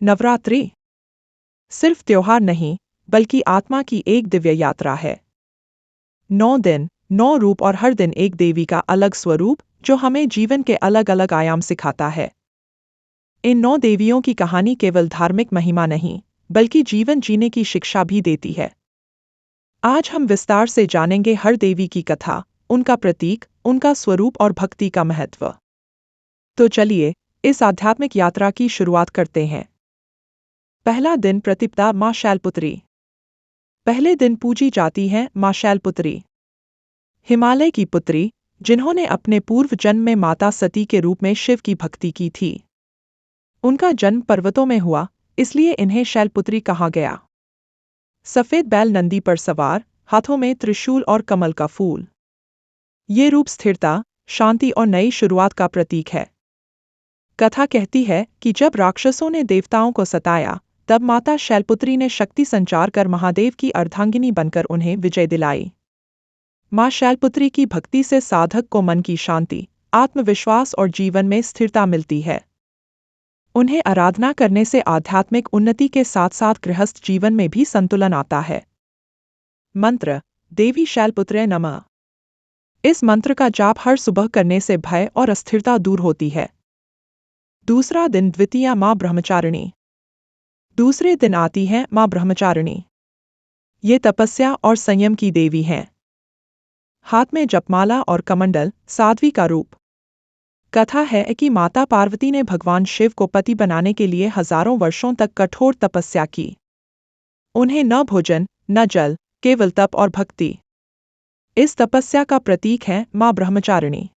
नवरात्रि सिर्फ त्योहार नहीं, बल्कि आत्मा की एक दिव्य यात्रा है। 9 दिन, 9 रूप और हर दिन एक देवी का अलग स्वरूप जो हमें जीवन के अलग अलग आयाम सिखाता है। इन 9 देवियों की कहानी केवल धार्मिक महिमा नहीं, बल्कि जीवन जीने की शिक्षा भी देती है। आज हम विस्तार से जानेंगे हर देवी की कथा, उनका प्रतीक, उनका स्वरूप और भक्ति का महत्व। तो चलिए, इस आध्यात्मिक यात्रा की शुरुआत करते हैं। पहला दिन प्रतिपदा माँ शैलपुत्री। पहले दिन पूजी जाती है माँ शैलपुत्री, हिमालय की पुत्री, जिन्होंने अपने पूर्व जन्म में माता सती के रूप में शिव की भक्ति की थी। उनका जन्म पर्वतों में हुआ, इसलिए इन्हें शैलपुत्री कहा गया। सफेद बैल नंदी पर सवार, हाथों में त्रिशूल और कमल का फूल। ये रूप स्थिरता, शांति और नई शुरुआत का प्रतीक है। कथा कहती है कि जब राक्षसों ने देवताओं को सताया, तब माता शैलपुत्री ने शक्ति संचार कर महादेव की अर्धांगिनी बनकर उन्हें विजय दिलाई। माँ शैलपुत्री की भक्ति से साधक को मन की शांति, आत्मविश्वास और जीवन में स्थिरता मिलती है। उन्हें आराधना करने से आध्यात्मिक उन्नति के साथ साथ गृहस्थ जीवन में भी संतुलन आता है। मंत्र, देवी शैलपुत्रे नमः। इस मंत्र का जाप हर सुबह करने से भय और अस्थिरता दूर होती है। दूसरा दिन द्वितीया माँ ब्रह्मचारिणी। दूसरे दिन आती है माँ ब्रह्मचारिणी। ये तपस्या और संयम की देवी हैं। हाथ में जपमाला और कमंडल, साध्वी का रूप। कथा है कि माता पार्वती ने भगवान शिव को पति बनाने के लिए हजारों वर्षों तक कठोर तपस्या की। उन्हें न भोजन, न जल, केवल तप और भक्ति। इस तपस्या का प्रतीक है माँ ब्रह्मचारिणी।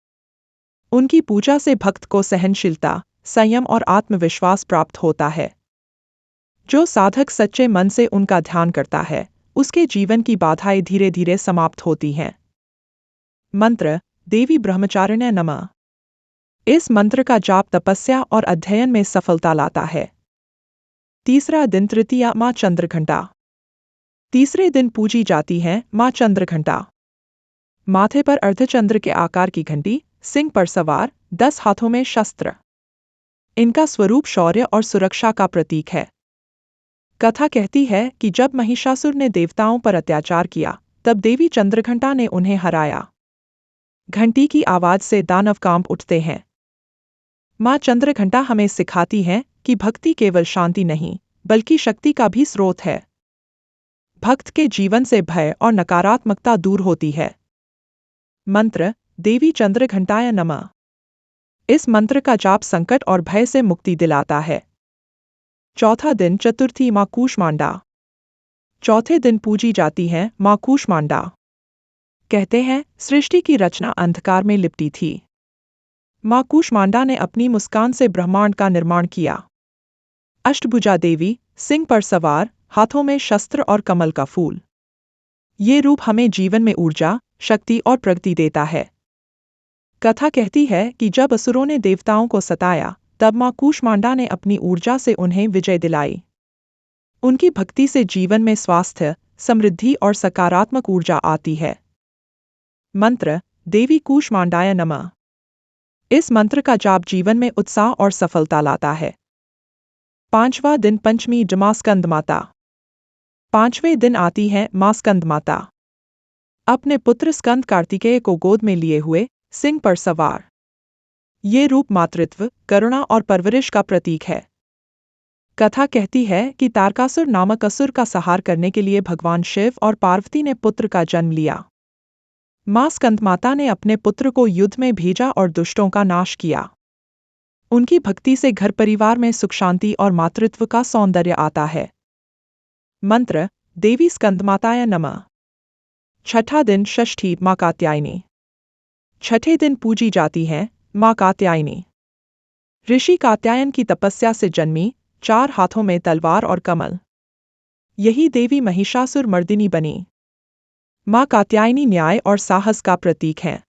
उनकी पूजा से भक्त को सहनशीलता, संयम और आत्मविश्वास प्राप्त होता है। जो साधक सच्चे मन से उनका ध्यान करता है, उसके जीवन की बाधाएं धीरे धीरे समाप्त होती हैं। मंत्र, देवी ब्रह्मचारिण्य नमः। इस मंत्र का जाप तपस्या और अध्ययन में सफलता लाता है। तीसरा दिन तृतीया माँ चंद्रघंटा। तीसरे दिन पूजी जाती है माँ चंद्रघंटा। माथे पर अर्धचंद्र के आकार की घंटी, सिंह पर सवार, 10 हाथों में शस्त्र। इनका स्वरूप शौर्य और सुरक्षा का प्रतीक है। कथा कहती है कि जब महिषासुर ने देवताओं पर अत्याचार किया, तब देवी चंद्रघंटा ने उन्हें हराया। घंटी की आवाज से दानव कांप उठते हैं। माँ चंद्रघंटा हमें सिखाती है कि भक्ति केवल शांति नहीं, बल्कि शक्ति का भी स्रोत है। भक्त के जीवन से भय और नकारात्मकता दूर होती है। मंत्र, देवी चंद्रघंटाय नमः। इस मंत्र का जाप संकट और भय से मुक्ति दिलाता है। चौथा दिन चतुर्थी माँ कूष्मांडा। चौथे दिन पूजी जाती है माँ कूष्मांडा। कहते हैं, सृष्टि की रचना अंधकार में लिपटी थी। माँ कूष्मांडा ने अपनी मुस्कान से ब्रह्मांड का निर्माण किया। अष्टभुजा देवी, सिंह पर सवार, हाथों में शस्त्र और कमल का फूल। ये रूप हमें जीवन में ऊर्जा, शक्ति और प्रगति देता है। कथा कहती है कि जब असुरों ने देवताओं को सताया, तब माँ कूष्मांडा ने अपनी ऊर्जा से उन्हें विजय दिलाई। उनकी भक्ति से जीवन में स्वास्थ्य, समृद्धि और सकारात्मक ऊर्जा आती है। मंत्र, देवी कूष्मांडाय नमः। इस मंत्र का जाप जीवन में उत्साह और सफलता लाता है। पांचवा दिन पंचमी माँ स्कंदमाता। पांचवें दिन आती है माँ स्कंदमाता। अपने पुत्र स्कंद कार्तिकेय को गोद में लिए हुए, सिंह पर सवार। ये रूप मातृत्व, करुणा और परवरिश का प्रतीक है। कथा कहती है कि तारकासुर नामक असुर का संहार करने के लिए भगवान शिव और पार्वती ने पुत्र का जन्म लिया। माँ स्कंदमाता ने अपने पुत्र को युद्ध में भेजा और दुष्टों का नाश किया। उनकी भक्ति से घर परिवार में सुख शांति और मातृत्व का सौंदर्य आता है। मंत्र, देवी स्कंदमाताय नमः। छठा दिन षष्ठी माँ कात्यायनी। छठे दिन पूजी जाती है माँ कात्यायनी। ऋषि कात्यायन की तपस्या से जन्मी, 4 हाथों में तलवार और कमल। यही देवी महिषासुर मर्दिनी बनी। माँ कात्यायनी न्याय और साहस का प्रतीक है।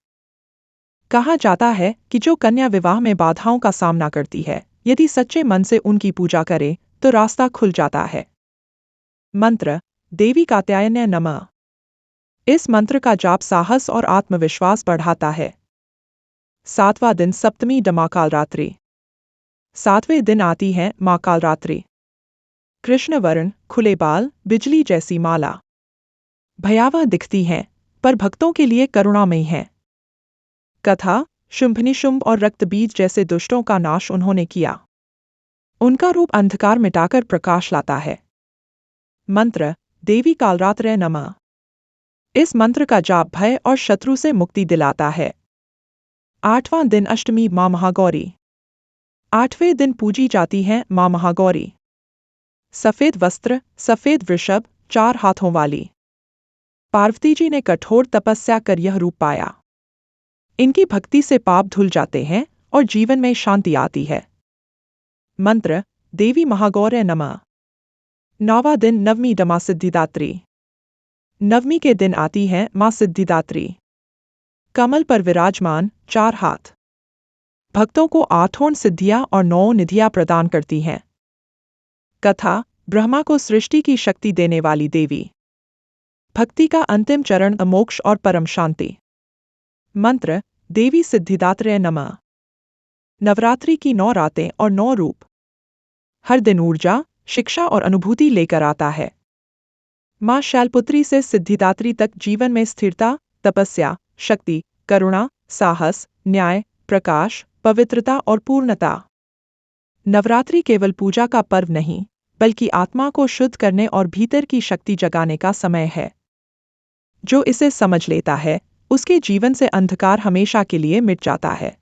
कहा जाता है कि जो कन्या विवाह में बाधाओं का सामना करती है, यदि सच्चे मन से उनकी पूजा करे, तो रास्ता खुल जाता है। मंत्र, देवी कात्यायन्य नमः। इस मंत्र का जाप साहस और आत्मविश्वास बढ़ाता है। 7वां दिन सप्तमी माँ कालरात्रि। 7वें दिन आती है माँ कालरात्रि। कृष्णवर्ण, खुले बाल, बिजली जैसी माला। भयावह दिखती हैं, पर भक्तों के लिए करुणामयी हैं। कथा, शुंभनिशुंभ और रक्तबीज जैसे दुष्टों का नाश उन्होंने किया। उनका रूप अंधकार मिटाकर प्रकाश लाता है। मंत्र, देवी कालरात्रे नमः। इस मंत्र का जाप भय और शत्रु से मुक्ति दिलाता है। 8वां दिन अष्टमी माँ महागौरी। 8वें दिन पूजी जाती है माँ महागौरी। सफेद वस्त्र, सफेद वृषभ, 4 हाथों वाली। पार्वती जी ने कठोर तपस्या कर यह रूप पाया। इनकी भक्ति से पाप धुल जाते हैं और जीवन में शांति आती है। मंत्र, देवी महागौरे नमः। 9वां दिन नवमी माँ सिद्धिदात्री। नवमी के दिन आती है माँ सिद्धिदात्री। कमल पर विराजमान, 4 हाथ। भक्तों को 8 सिद्धियां और 9 निधियां प्रदान करती हैं। कथा, ब्रह्मा को सृष्टि की शक्ति देने वाली देवी। भक्ति का अंतिम चरण मोक्ष और परम शांति। मंत्र, देवी सिद्धिदात्रे नमः। नवरात्रि की 9 रातें और 9 रूप। हर दिन ऊर्जा, शिक्षा और अनुभूति लेकर आता है। माँ शैलपुत्री से सिद्धिदात्री तक जीवन में स्थिरता, तपस्या, शक्ति, करुणा, साहस, न्याय, प्रकाश, पवित्रता और पूर्णता। नवरात्रि केवल पूजा का पर्व नहीं, बल्कि आत्मा को शुद्ध करने और भीतर की शक्ति जगाने का समय है। जो इसे समझ लेता है, उसके जीवन से अंधकार हमेशा के लिए मिट जाता है।